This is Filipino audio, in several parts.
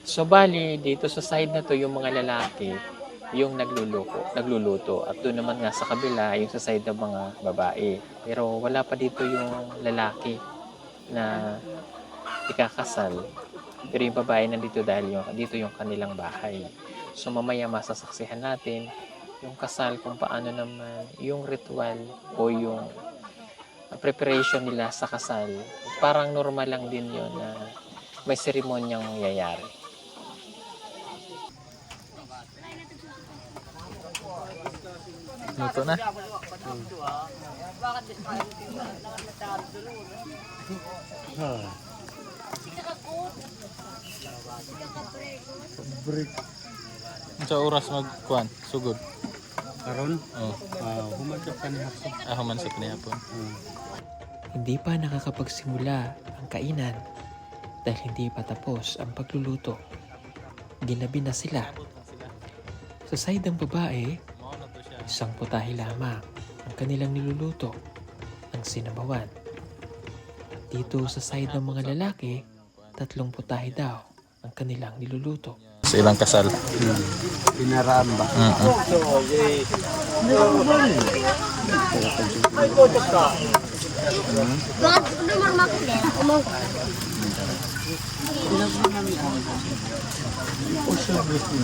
So bali, dito sa side na to, yung mga lalaki, yung nagluluto. At doon naman nga sa kabila, yung sa side ng mga babae. Pero wala pa dito yung lalaki na ikakasal. Pero yung babae nandito dahil dito yung kanilang bahay. So mamaya masasaksihan natin yung kasal, kung paano naman yung ritual o yung preparation nila sa kasal. Parang normal lang din yun na may seremonyang mangyayari. Luto na. Break. Sa oras magkuan, sugod. Karon? Oh. Humansap ka ni hapon. Human sa pinihapon. Hindi pa nakakapagsimula ang kainan dahil hindi pa tapos ang pagluluto. Ginabi na sila. Sa side ng babae, isang putahe lamang ang kanilang niluluto, ang sinabawan. Dito sa side ng mga lalaki, 3 putahe daw ang kanilang niluluto. Sa ilang kasal. Pinaraan ba?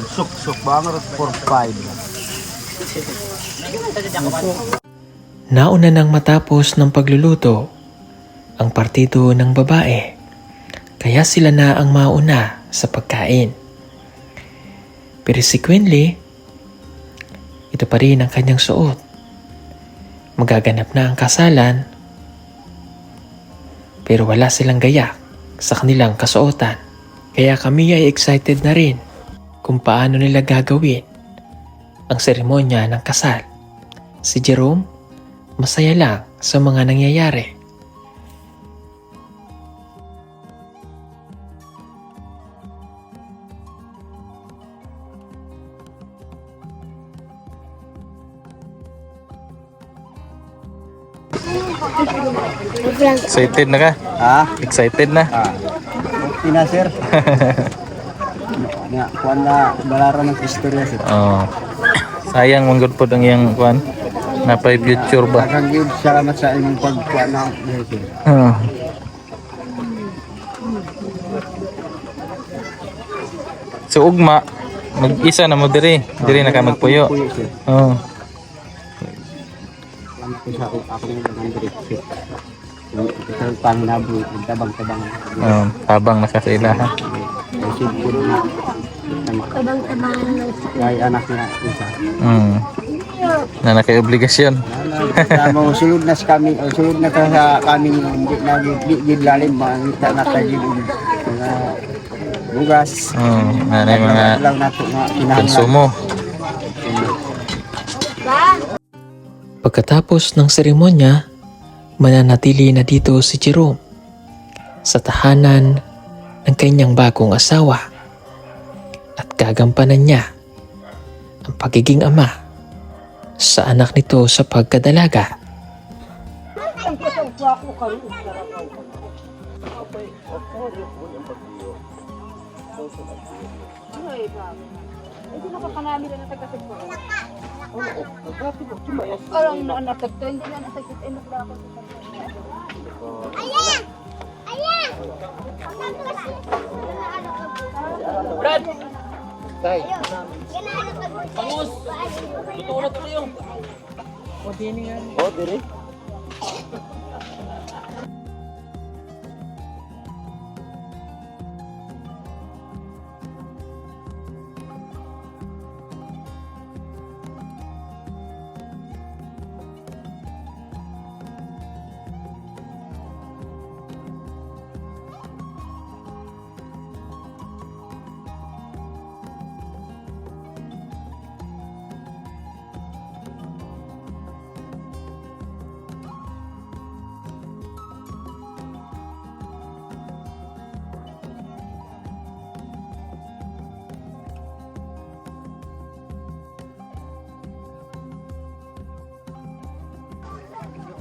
Sok banget for 5. Nauna nang matapos ng pagluluto ang partido ng babae, kaya sila na ang mauna sa pagkain. Pero si Quinley, ito pa rin ang kanyang suot. Magaganap na ang kasalan, pero wala silang gayak sa kanilang kasuotan. Kaya kami ay excited na rin kung paano nila gagawin ang seremonya ng kasal. Si Jerome, masaya lang sa mga nangyayari. Excited na ka? Ha? Excited na? Okay na, sir. Nga, kuwan na balaran ng istorya, sir. Oh. Sayang manggod po ang iyang kuan. Napay future ba? Daghang gyud salamat sa inyong pagkuwan na, sir. Oh. So ugma, mag-isa na mo diri na ka magpuyo. Puyo, sir. Oh. Salamat po sa ako ng nandiri, sir. Yung panginabu, yung tabang-tabang. Habang nakasila ha. Yung sipod na. Tabang-tabangan ng Kaya anak niya isa. Na nakay obligasyon. Tama, sulod na sa kami, sulod na ka sa kami, hindi na gid lalim, mangita na tayo mga bugas. Na yung mga lang nato nga kinahanglan. konsumo. Pagkatapos ng seremonya, mananatili na dito si Jerome sa tahanan ng kanyang bagong asawa at gagampanan niya ang pagiging ama sa anak nito sa pagkadalaga. Orang na nasakto, hindi na nasakit, ay naglakot. Brad! Tay. Pangus! Luto na tuloy yung. Oh, diri.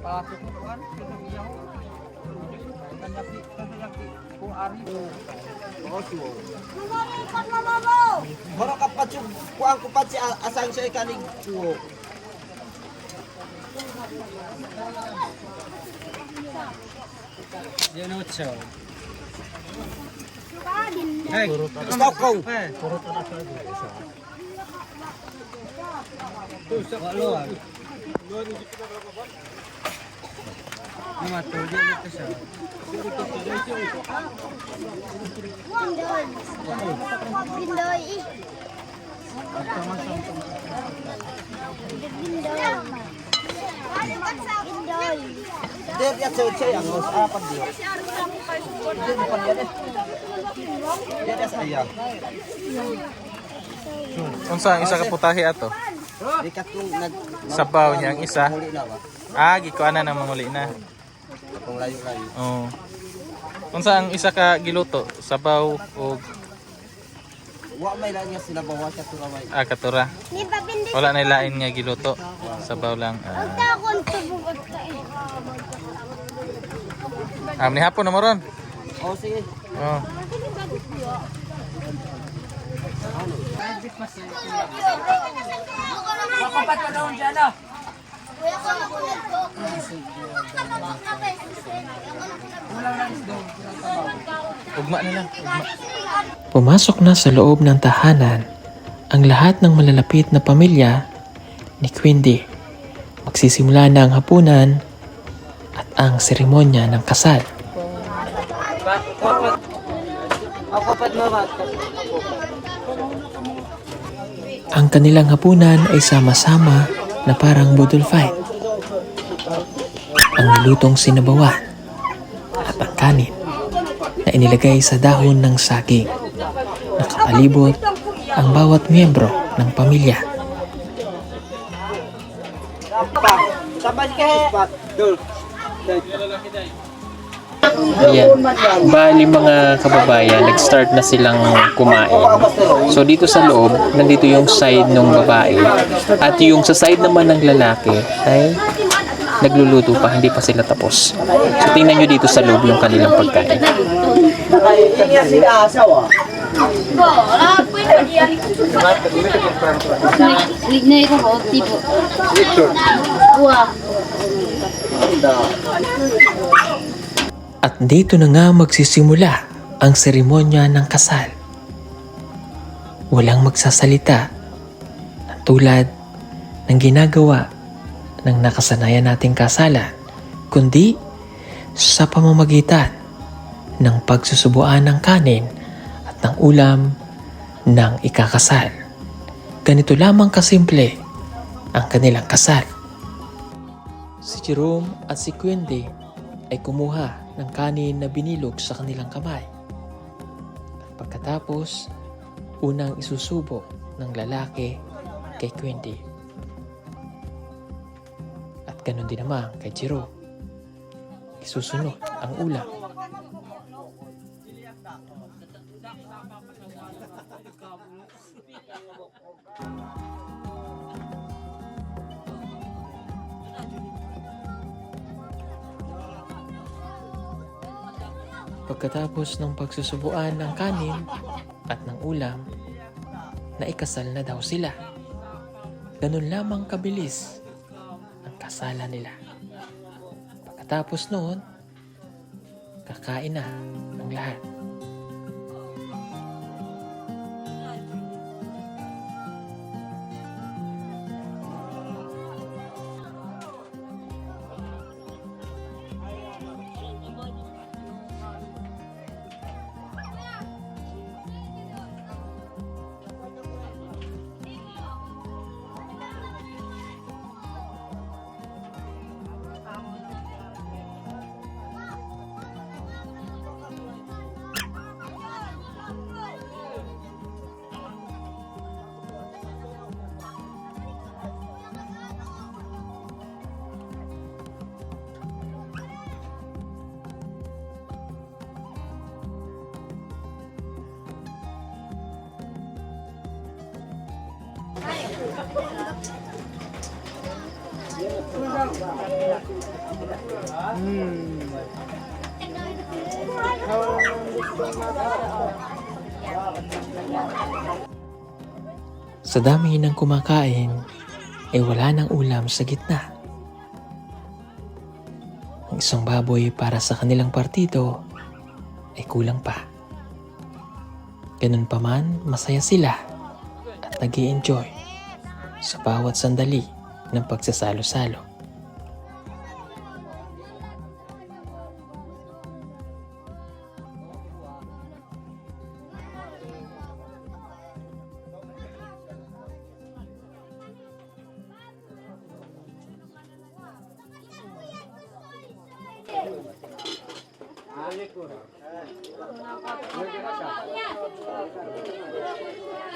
Pasok ko kan, Moro kapat yung kuang kupat si asang siya ikalig kuo. Stop ko. Pindoy. Pindoy. Der ya saya ang apat dia. Dia saya. Unsa ang isa ka putahe ato? Dikat kong nag Sabaw niya ang isa. Huli na ba? Gikuanan ang manguli na. Kung layo-layo. Oo. Unsa ang isa ka giluto? Sabaw o Wa may lang niya sila bawas sa turamay. katura? Ni papindi. Wala na lain nga giluto. Sabaw lang. Takon tubog Ni hapon na mo ron. Oh sige. Oo. Makapat ka daw dyan ah. Kuya ko na Ugma na lang. Ugma. Pumasok na sa loob ng tahanan ang lahat ng malalapit na pamilya ni Quindy. Magsisimula na ang hapunan at ang seremonya ng kasal. Ang kanilang hapunan ay sama-sama na parang budol fight. Ang nilutong sinabawan at ang kanin na inilagay sa dahon ng saging. Nakapalibot ang bawat miyembro ng pamilya. Sabay ka. Dul. Ayan. Bali mga kababayan, nag-start na silang kumain. So dito sa loob, nandito yung side ng babae. At yung sa side naman ng lalaki ay nagluluto pa, hindi pa sila tapos. So tingnan nyo dito sa loob yung kanilang pagkain. Iya sila asawa. Lignay ko ho, tipo. Wah. At dito na nga magsisimula ang seremonya ng kasal. Walang magsasalita na tulad ng ginagawa ng nakasanayan nating kasalan, kundi sa pamamagitan ng pagsusubuan ng kanin at ng ulam ng ikakasal. Ganito lamang kasimple ang kanilang kasal. Si Jerome at si Quindy ay kumuha ng kanin na binilog sa kanilang kamay. At pagkatapos, unang isusubo ng lalaki kay Quindy. At ganun din naman kay Jerome. Isusunod ang ulam. Pagkatapos ng pagsusubuan ng kanin at ng ulam, naikasal na daw sila. Ganun lamang kabilis ang kasalan nila. Pagkatapos noon, kakain na ang lahat. Sa dami ng kumakain, ay wala ng ulam sa gitna. Ang isang baboy para sa kanilang partido ay kulang pa. Ganun pa man, masaya sila at nag-i-enjoy sa bawat sandali ng pagsasalo-salo.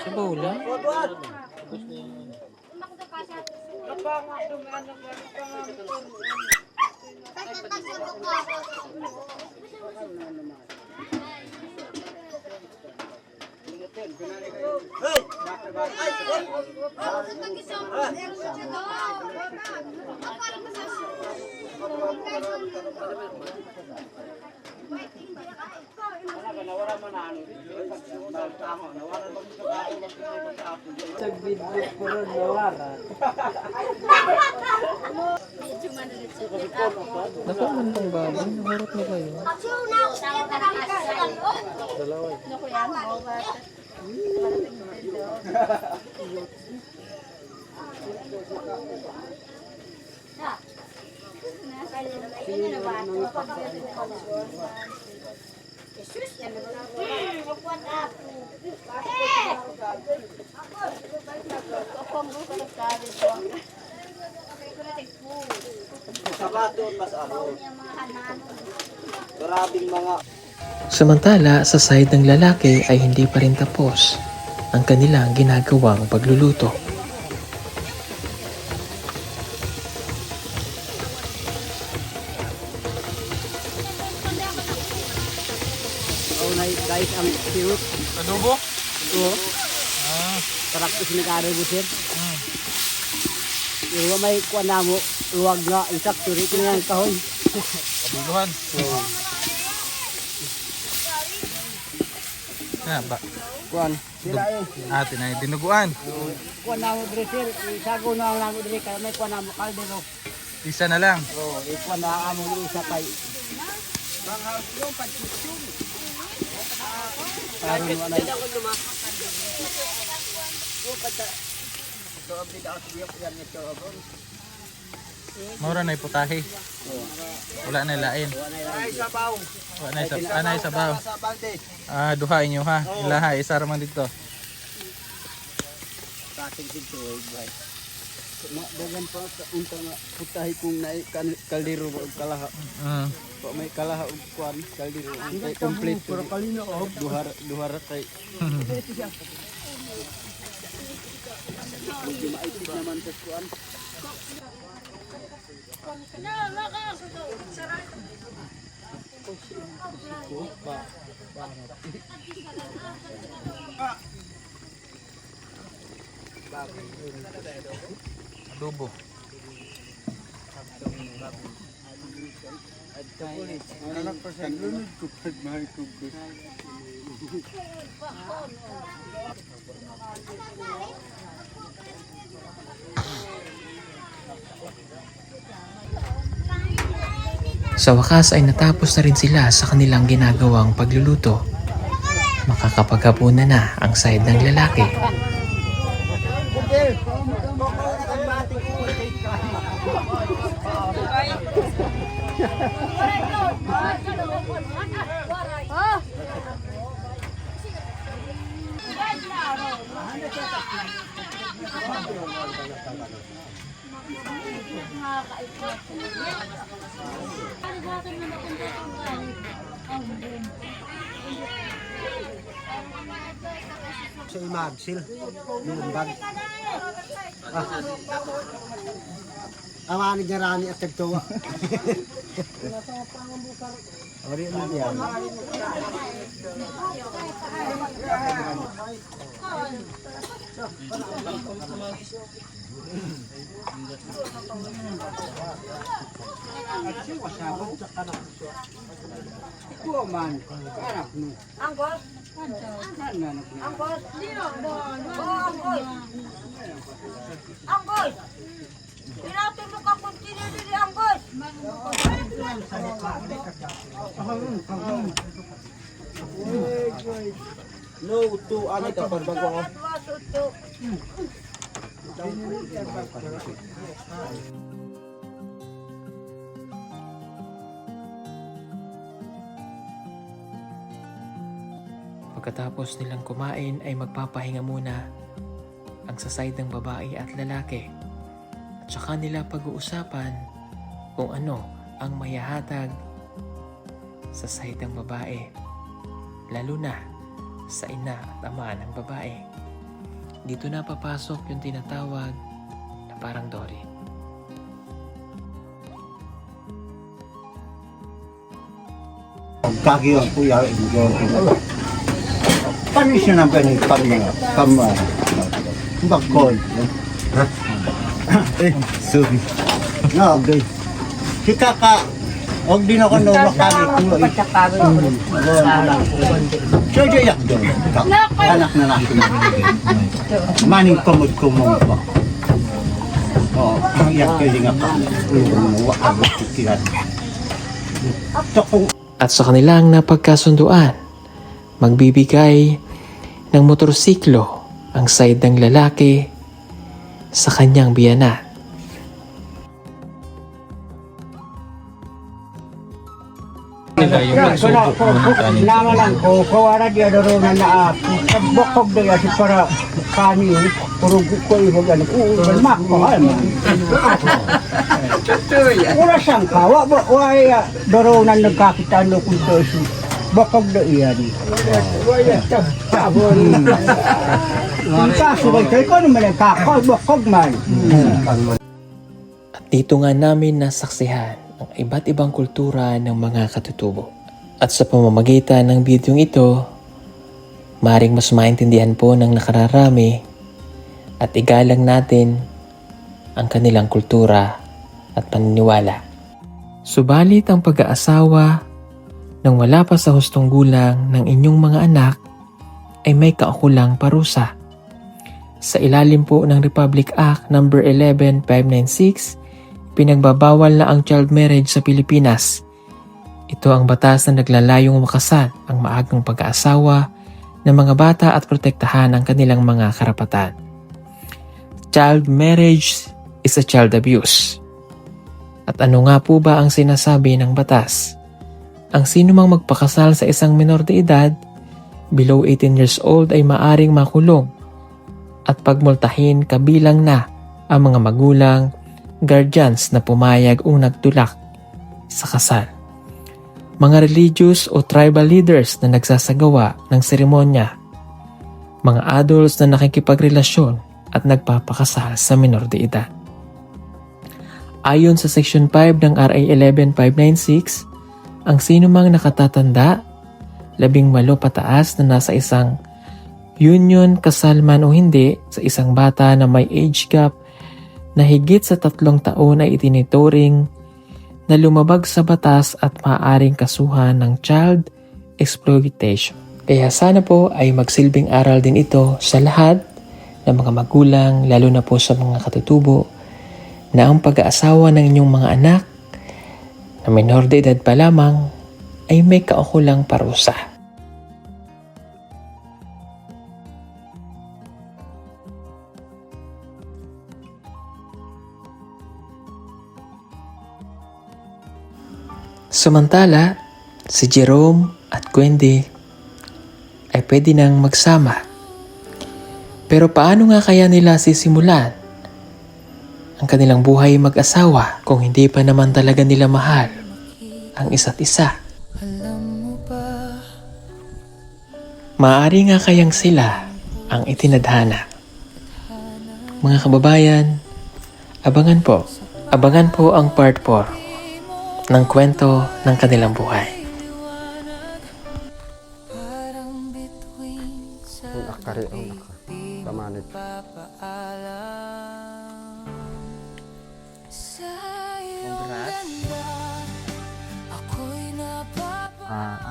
Sa bola? Naku, man tong baboy. Naharap na kayo. Samantala, sa side ng lalaki ay hindi pa rin tapos ang kanilang ginagawang pagluluto. Guys, ang sirut. Adobo? Ito. Karakter sinigado mo, sir. Iwa may kuha na mo. Luwag nga. Isak, turi ko na yung kahoy. Kabuluhan. Na ba? Kuhan. Sila eh. Atin ay dinuguan. Kuha na mo, dre, sir. Isago na lang mo, dre. Kaya may kuha na mo, kaldero. Isa na lang. Oo, ikuha na mo isa kay. Parang mo na yun. Mura na iputahe. Wala na lain. Wala na sabaw. Duha inyo ha. Ilaha isa ra man dito. Dagan pa unta nga putahe kung na kaldero o kalaha. Pa may kalaha og kuan kaldero ang kay complete pero kalino og duhara kay. Medyo maitig naman sa kuan. Adobo. Anak pa sa lunod ko pag mahal ko. Sa wakas ay natapos na rin sila sa kanilang ginagawang pagluluto. Makakapaghapunan na ang side ng lalaki. Sa imagsil, lumbag. Awani jarani at tagtuwa. Ori mo diyan. Anggol? Anggol? Anggol? Anggol? Pinatin mo ka kung tinili anggol? No, to ano ito, pagbago ko. Pagkatapos nilang kumain ay magpapahinga muna ang sa side ng babae at lalaki. At saka nila pag-uusapan kung ano ang mayahatag sa side ng babae. Lalo na sa ina at ama ng babae. Dito na papasok yung tinatawag na parang Dory. Kaki ang kuya, paano siya nang ganit bakol? Sorry. No, okay. Si kaka, huwag din ako nung makakit mo. So, yak doon. Anak na natin. Maning kumod-kumod pa. Oo, yak kiling ako. Wakag kikilan. At sa kanilang napagkasunduan, magbibigay ng motorsiklo ang side ng lalaki sa kanyang biyanan. Nila yung nagsubo mo kanina. Naman lang ko, kawara di adoro na na bokog do ya si para kani puro ko ihog ano uul mak ko ano. Wala siyang kawa wa ya doro na nagkakitaan do kun to si bokog do iyan. Wala tabon. Kaso ba kay ko naman kakao bokog man. At dito nga namin nasaksihan ang iba't ibang kultura ng mga katutubo. At sa pamamagitan ng bidyong ito, maring mas maintindihan po ng nakararami at igalang natin ang kanilang kultura at paniniwala. Subalit ang pag-aasawa nang wala pa sa hustong gulang ng inyong mga anak ay may kaukulang parusa. Sa ilalim po ng Republic Act No. 11596, pinagbabawal na ang child marriage sa Pilipinas. Ito ang batas na naglalayong makasal ang maagang pag-aasawa ng mga bata at protektahan ang kanilang mga karapatan. Child marriage is a child abuse. At ano nga po ba ang sinasabi ng batas? Ang sinumang magpakasal sa isang minor de edad, below 18 years old ay maaring makulong at pagmultahin kabilang na ang mga magulang, guardians na pumayag o nagtulak sa kasal. Mga religious o tribal leaders na nagsasagawa ng seremonya. Mga adults na nakikipagrelasyon at nagpapakasal sa minor de edad. Ayon sa Section 5 ng RA 11596, ang sinumang nakatatanda, 18 pataas na nasa isang union, kasal man o hindi, sa isang bata na may age gap na higit sa 3 taon ay itinituring na lumabag sa batas at maaaring kasuhan ng child exploitation. Kaya sana po ay magsilbing aral din ito sa lahat ng mga magulang, lalo na po sa mga katutubo, na ang pag-aasawa ng inyong mga anak na minor de edad pa lamang ay may kaukulang parusa. Samantala, si Jerome at Gwendy ay pwede nang magsama. Pero paano nga kaya nila sisimulan ang kanilang buhay mag-asawa kung hindi pa naman talaga nila mahal ang isa't isa? Maaari nga kayang sila ang itinadhana. Mga kababayan, abangan po ang part 4 ng kwento ng kanilang buhay. Ang akari ang nakapamanit. Congrats.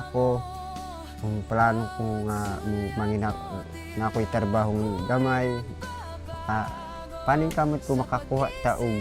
Ako ko kung plano ko nga mangina na ako'y trabahong gamay paning kamot ko makakuha ta og